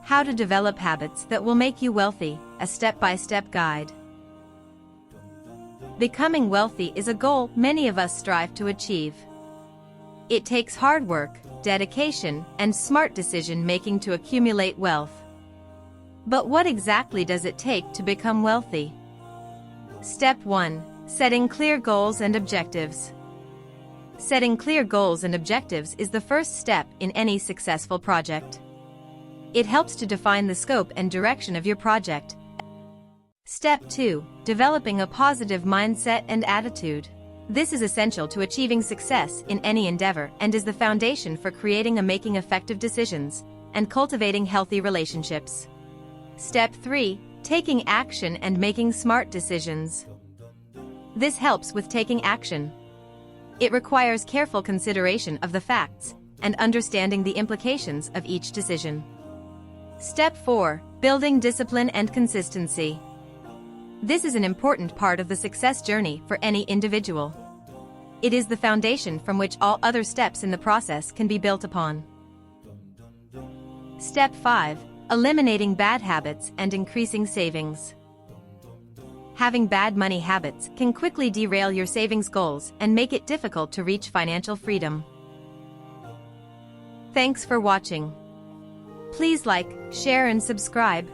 How to develop habits that will make you wealthy, a step-by-step guide. Becoming wealthy is a goal many of us strive to achieve. It takes hard work, dedication, and smart decision-making to accumulate wealth. But what exactly does it take to become wealthy? Step 1. Setting clear goals and objectives. Setting clear goals and objectives is the first step in any successful project. It helps to define the scope and direction of your project. Step 2. Developing a positive mindset and attitude. This is essential to achieving success in any endeavor and is the foundation for creating and making effective decisions and cultivating healthy relationships. Step 3. Taking action and making smart decisions. This helps with taking action. It requires careful consideration of the facts and understanding the implications of each decision. Step 4. Building discipline and consistency. This is an important part of the success journey for any individual. It is the foundation from which all other steps in the process can be built upon. Step 5. Eliminating bad habits and increasing savings. Having bad money habits can quickly derail your savings goals and make it difficult to reach financial freedom. Thanks for watching. Please like, share and subscribe.